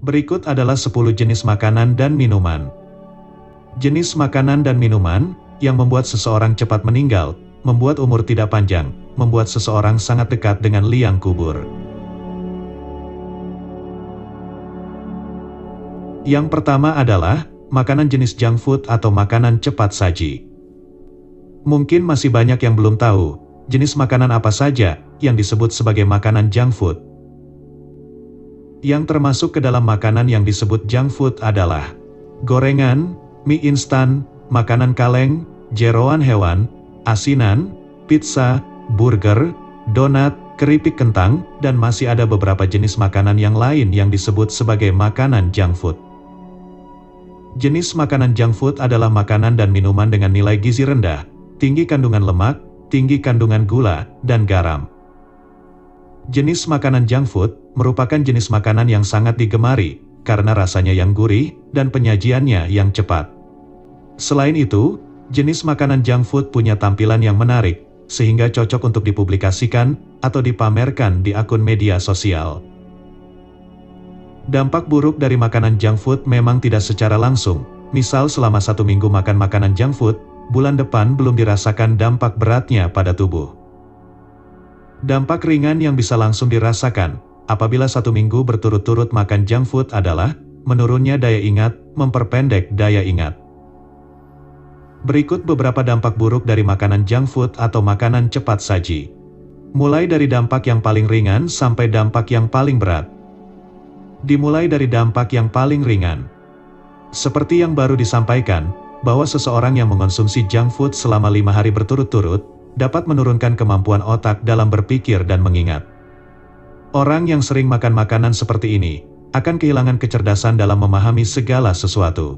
Berikut adalah 10 jenis makanan dan minuman. Jenis makanan dan minuman yang membuat seseorang cepat meninggal, membuat umur tidak panjang, membuat seseorang sangat dekat dengan liang kubur. Yang pertama adalah makanan jenis junk food atau makanan cepat saji. Mungkin masih banyak yang belum tahu jenis makanan apa saja yang disebut sebagai makanan junk food. Yang termasuk ke dalam makanan yang disebut junk food adalah gorengan, mie instan, makanan kaleng, jeroan hewan, asinan, pizza, burger, donat, keripik kentang, dan masih ada beberapa jenis makanan yang lain yang disebut sebagai makanan junk food. Jenis makanan junk food adalah makanan dan minuman dengan nilai gizi rendah, tinggi kandungan lemak, tinggi kandungan gula, dan garam. Jenis makanan junk food merupakan jenis makanan yang sangat digemari karena rasanya yang gurih dan penyajiannya yang cepat. Selain itu, jenis makanan junk food punya tampilan yang menarik, sehingga cocok untuk dipublikasikan atau dipamerkan di akun media sosial. Dampak buruk dari makanan junk food memang tidak secara langsung. Misal selama 1 minggu makan makanan junk food, bulan depan belum dirasakan dampak beratnya pada tubuh. Dampak ringan yang bisa langsung dirasakan apabila 1 minggu berturut-turut makan junk food adalah menurunnya daya ingat, memperpendek daya ingat. Berikut beberapa dampak buruk dari makanan junk food atau makanan cepat saji. Mulai dari dampak yang paling ringan sampai dampak yang paling berat. Dimulai dari dampak yang paling ringan. Seperti yang baru disampaikan, bahwa seseorang yang mengonsumsi junk food selama 5 hari berturut-turut, dapat menurunkan kemampuan otak dalam berpikir dan mengingat. Orang yang sering makan makanan seperti ini, akan kehilangan kecerdasan dalam memahami segala sesuatu.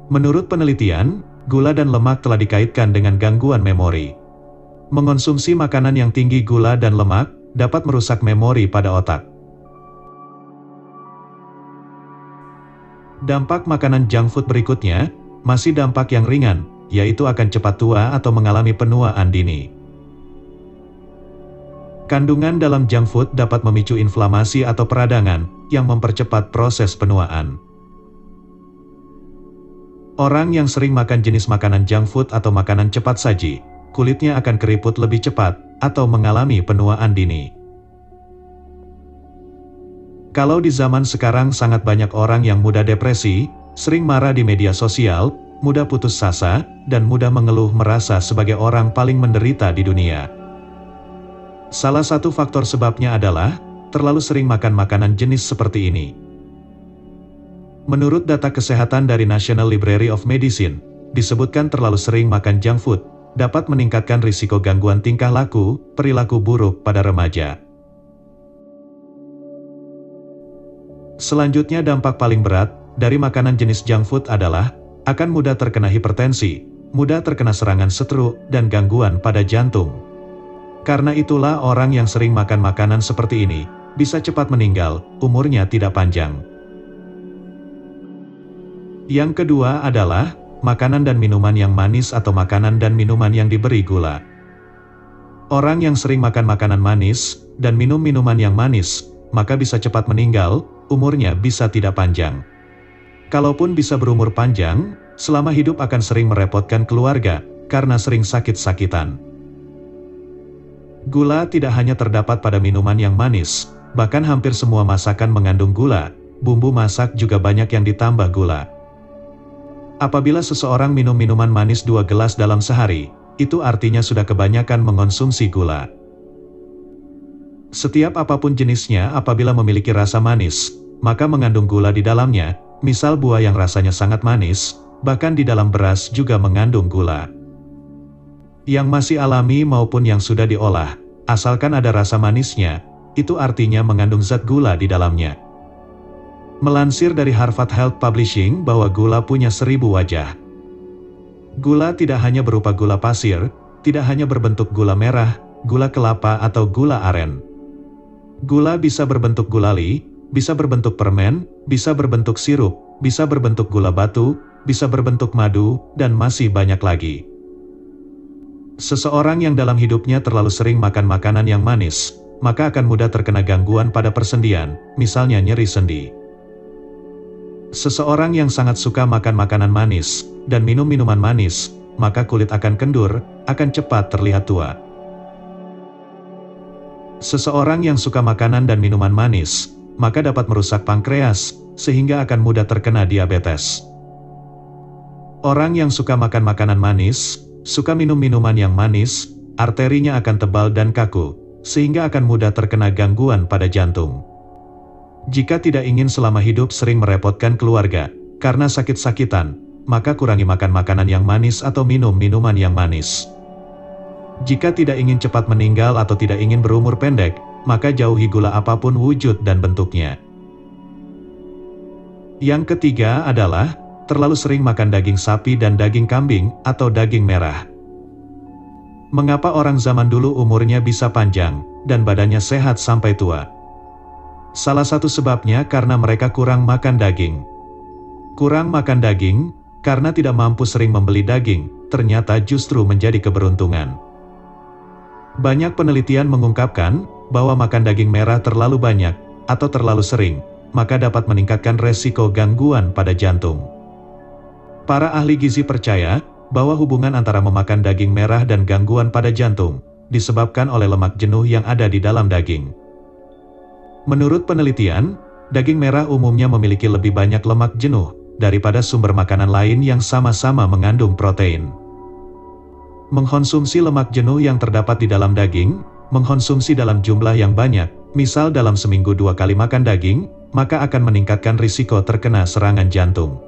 Menurut penelitian, gula dan lemak telah dikaitkan dengan gangguan memori. Mengonsumsi makanan yang tinggi gula dan lemak, dapat merusak memori pada otak. Dampak makanan junk food berikutnya, masih dampak yang ringan, yaitu akan cepat tua atau mengalami penuaan dini. Kandungan dalam junk food dapat memicu inflamasi atau peradangan, yang mempercepat proses penuaan. Orang yang sering makan jenis makanan junk food atau makanan cepat saji, kulitnya akan keriput lebih cepat, atau mengalami penuaan dini. Kalau di zaman sekarang sangat banyak orang yang mudah depresi, sering marah di media sosial, mudah putus asa, dan mudah mengeluh merasa sebagai orang paling menderita di dunia. Salah satu faktor sebabnya adalah, terlalu sering makan makanan jenis seperti ini. Menurut data kesehatan dari National Library of Medicine, disebutkan terlalu sering makan junk food, dapat meningkatkan risiko gangguan tingkah laku, perilaku buruk pada remaja. Selanjutnya dampak paling berat, dari makanan jenis junk food adalah, akan mudah terkena hipertensi, mudah terkena serangan stroke, dan gangguan pada jantung. Karena itulah orang yang sering makan makanan seperti ini, bisa cepat meninggal, umurnya tidak panjang. Yang kedua adalah, makanan dan minuman yang manis atau makanan dan minuman yang diberi gula. Orang yang sering makan makanan manis, dan minum minuman yang manis, maka bisa cepat meninggal, umurnya bisa tidak panjang. Kalaupun bisa berumur panjang, selama hidup akan sering merepotkan keluarga, karena sering sakit-sakitan. Gula tidak hanya terdapat pada minuman yang manis, bahkan hampir semua masakan mengandung gula, bumbu masak juga banyak yang ditambah gula. Apabila seseorang minum minuman manis 2 gelas dalam sehari, itu artinya sudah kebanyakan mengonsumsi gula. Setiap apapun jenisnya apabila memiliki rasa manis, maka mengandung gula di dalamnya, misal buah yang rasanya sangat manis, bahkan di dalam beras juga mengandung gula. Yang masih alami maupun yang sudah diolah, asalkan ada rasa manisnya, itu artinya mengandung zat gula di dalamnya. Melansir dari Harvard Health Publishing bahwa gula punya 1000 wajah. Gula tidak hanya berupa gula pasir, tidak hanya berbentuk gula merah, gula kelapa atau gula aren. Gula bisa berbentuk gulali, bisa berbentuk permen, bisa berbentuk sirup, bisa berbentuk gula batu, bisa berbentuk madu, dan masih banyak lagi. Seseorang yang dalam hidupnya terlalu sering makan makanan yang manis, maka akan mudah terkena gangguan pada persendian, misalnya nyeri sendi. Seseorang yang sangat suka makan makanan manis, dan minum minuman manis, maka kulit akan kendur, akan cepat terlihat tua. Seseorang yang suka makanan dan minuman manis, maka dapat merusak pankreas, sehingga akan mudah terkena diabetes. Orang yang suka makan makanan manis, suka minum minuman yang manis, arterinya akan tebal dan kaku, sehingga akan mudah terkena gangguan pada jantung. Jika tidak ingin selama hidup sering merepotkan keluarga, karena sakit-sakitan, maka kurangi makan makanan yang manis atau minum minuman yang manis. Jika tidak ingin cepat meninggal atau tidak ingin berumur pendek, maka jauhi gula apapun wujud dan bentuknya. Yang ketiga adalah, terlalu sering makan daging sapi dan daging kambing atau daging merah. Mengapa orang zaman dulu umurnya bisa panjang, dan badannya sehat sampai tua? Salah satu sebabnya karena mereka kurang makan daging. Kurang makan daging, karena tidak mampu sering membeli daging, ternyata justru menjadi keberuntungan. Banyak penelitian mengungkapkan, bahwa makan daging merah terlalu banyak, atau terlalu sering, maka dapat meningkatkan resiko gangguan pada jantung. Para ahli gizi percaya, bahwa hubungan antara memakan daging merah dan gangguan pada jantung, disebabkan oleh lemak jenuh yang ada di dalam daging. Menurut penelitian, daging merah umumnya memiliki lebih banyak lemak jenuh daripada sumber makanan lain yang sama-sama mengandung protein. Mengkonsumsi lemak jenuh yang terdapat di dalam daging, mengkonsumsi dalam jumlah yang banyak, misal dalam seminggu 2 kali makan daging, maka akan meningkatkan risiko terkena serangan jantung.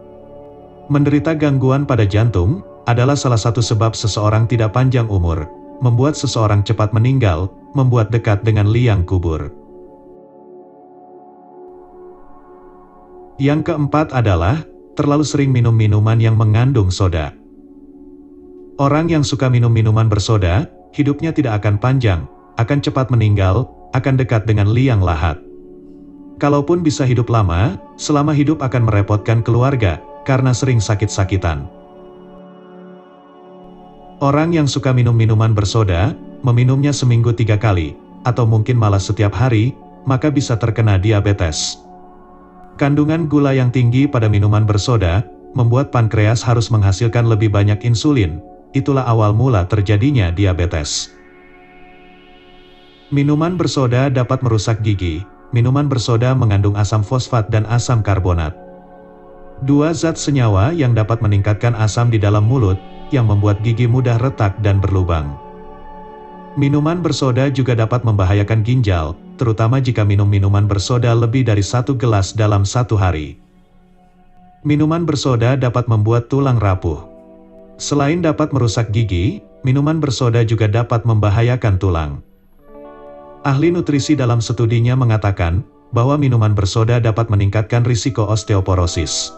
Menderita gangguan pada jantung adalah salah satu sebab seseorang tidak panjang umur, membuat seseorang cepat meninggal, membuat dekat dengan liang kubur. Yang keempat adalah, terlalu sering minum minuman yang mengandung soda. Orang yang suka minum minuman bersoda, hidupnya tidak akan panjang, akan cepat meninggal, akan dekat dengan liang lahat. Kalaupun bisa hidup lama, selama hidup akan merepotkan keluarga, karena sering sakit-sakitan. Orang yang suka minum minuman bersoda, meminumnya seminggu 3 kali, atau mungkin malah setiap hari, maka bisa terkena diabetes. Kandungan gula yang tinggi pada minuman bersoda, membuat pankreas harus menghasilkan lebih banyak insulin, itulah awal mula terjadinya diabetes. Minuman bersoda dapat merusak gigi, minuman bersoda mengandung asam fosfat dan asam karbonat. Dua zat senyawa yang dapat meningkatkan asam di dalam mulut, yang membuat gigi mudah retak dan berlubang. Minuman bersoda juga dapat membahayakan ginjal, terutama jika minum minuman bersoda lebih dari 1 gelas dalam 1 hari. Minuman bersoda dapat membuat tulang rapuh. Selain dapat merusak gigi, minuman bersoda juga dapat membahayakan tulang. Ahli nutrisi dalam studinya mengatakan, bahwa minuman bersoda dapat meningkatkan risiko osteoporosis.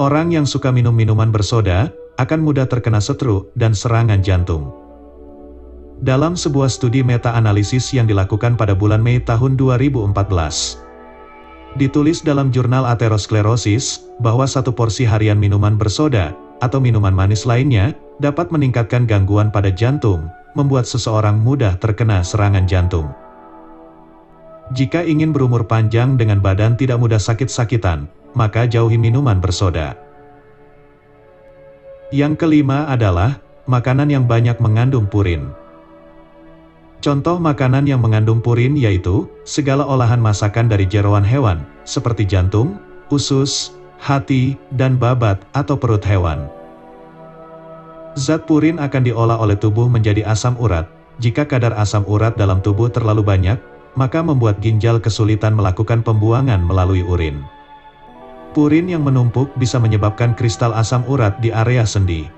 Orang yang suka minum minuman bersoda, akan mudah terkena stroke dan serangan jantung. Dalam sebuah studi meta-analisis yang dilakukan pada bulan Mei tahun 2014, ditulis dalam jurnal Atherosclerosis, bahwa 1 porsi harian minuman bersoda, atau minuman manis lainnya, dapat meningkatkan gangguan pada jantung, membuat seseorang mudah terkena serangan jantung. Jika ingin berumur panjang dengan badan tidak mudah sakit-sakitan, maka jauhi minuman bersoda. Yang kelima adalah, makanan yang banyak mengandung purin. Contoh makanan yang mengandung purin yaitu, segala olahan masakan dari jeroan hewan, seperti jantung, usus, hati, dan babat atau perut hewan. Zat purin akan diolah oleh tubuh menjadi asam urat. Jika kadar asam urat dalam tubuh terlalu banyak, maka membuat ginjal kesulitan melakukan pembuangan melalui urin. Purin yang menumpuk bisa menyebabkan kristal asam urat di area sendi.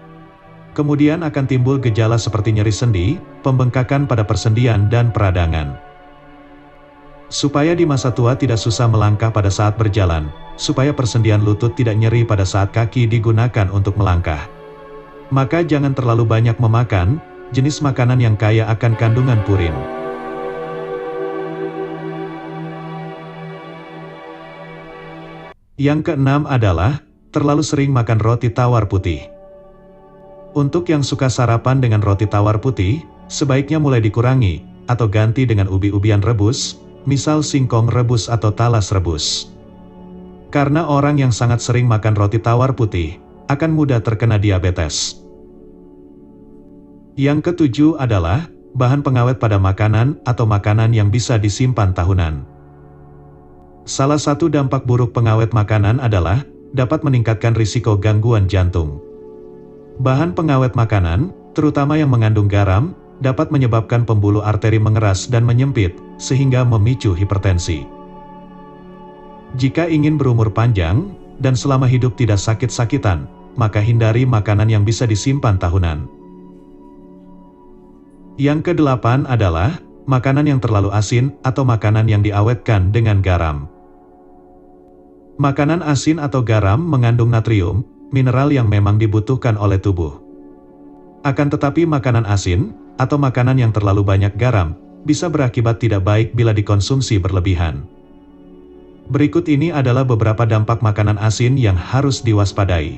Kemudian akan timbul gejala seperti nyeri sendi, pembengkakan pada persendian dan peradangan. Supaya di masa tua tidak susah melangkah pada saat berjalan, supaya persendian lutut tidak nyeri pada saat kaki digunakan untuk melangkah, maka jangan terlalu banyak memakan jenis makanan yang kaya akan kandungan purin. Yang keenam adalah, terlalu sering makan roti tawar putih. Untuk yang suka sarapan dengan roti tawar putih, sebaiknya mulai dikurangi, atau ganti dengan ubi-ubian rebus, misal singkong rebus atau talas rebus. Karena orang yang sangat sering makan roti tawar putih, akan mudah terkena diabetes. Yang ketujuh adalah, bahan pengawet pada makanan atau makanan yang bisa disimpan tahunan. Salah satu dampak buruk pengawet makanan adalah, dapat meningkatkan risiko gangguan jantung. Bahan pengawet makanan, terutama yang mengandung garam, dapat menyebabkan pembuluh arteri mengeras dan menyempit, sehingga memicu hipertensi. Jika ingin berumur panjang, dan selama hidup tidak sakit-sakitan, maka hindari makanan yang bisa disimpan tahunan. Yang kedelapan adalah, makanan yang terlalu asin atau makanan yang diawetkan dengan garam. Makanan asin atau garam mengandung natrium, mineral yang memang dibutuhkan oleh tubuh. Akan tetapi makanan asin, atau makanan yang terlalu banyak garam, bisa berakibat tidak baik bila dikonsumsi berlebihan. Berikut ini adalah beberapa dampak makanan asin yang harus diwaspadai.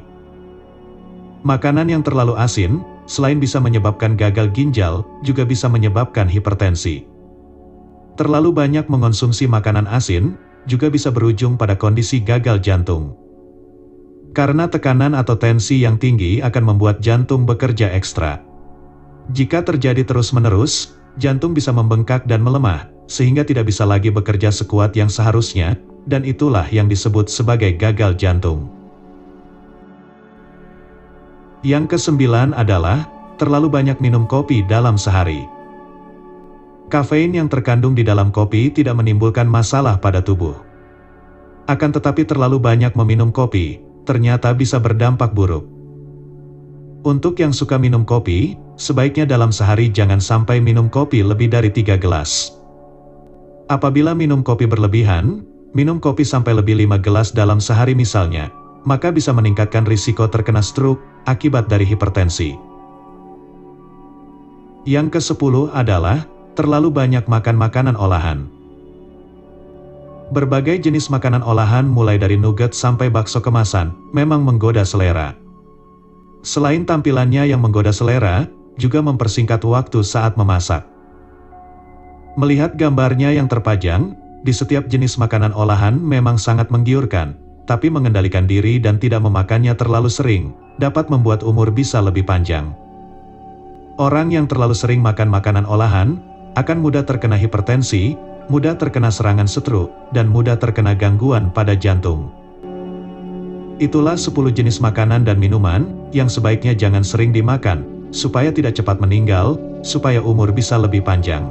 Makanan yang terlalu asin, selain bisa menyebabkan gagal ginjal, juga bisa menyebabkan hipertensi. Terlalu banyak mengonsumsi makanan asin, juga bisa berujung pada kondisi gagal jantung. Karena tekanan atau tensi yang tinggi akan membuat jantung bekerja ekstra. Jika terjadi terus-menerus, jantung bisa membengkak dan melemah, sehingga tidak bisa lagi bekerja sekuat yang seharusnya, dan itulah yang disebut sebagai gagal jantung. Yang kesembilan adalah, terlalu banyak minum kopi dalam sehari. Kafein yang terkandung di dalam kopi tidak menimbulkan masalah pada tubuh. Akan tetapi terlalu banyak meminum kopi, ternyata bisa berdampak buruk. Untuk yang suka minum kopi, sebaiknya dalam sehari jangan sampai minum kopi lebih dari 3 gelas. Apabila minum kopi berlebihan, minum kopi sampai lebih 5 gelas dalam sehari misalnya, maka bisa meningkatkan risiko terkena stroke akibat dari hipertensi. Yang ke-10 adalah, terlalu banyak makan makanan olahan. Berbagai jenis makanan olahan mulai dari nugget sampai bakso kemasan, memang menggoda selera. Selain tampilannya yang menggoda selera, juga mempersingkat waktu saat memasak. Melihat gambarnya yang terpajang, di setiap jenis makanan olahan memang sangat menggiurkan, tapi mengendalikan diri dan tidak memakannya terlalu sering, dapat membuat umur bisa lebih panjang. Orang yang terlalu sering makan makanan olahan, akan mudah terkena hipertensi, mudah terkena serangan stroke, dan mudah terkena gangguan pada jantung. Itulah 10 jenis makanan dan minuman, yang sebaiknya jangan sering dimakan, supaya tidak cepat meninggal, supaya umur bisa lebih panjang.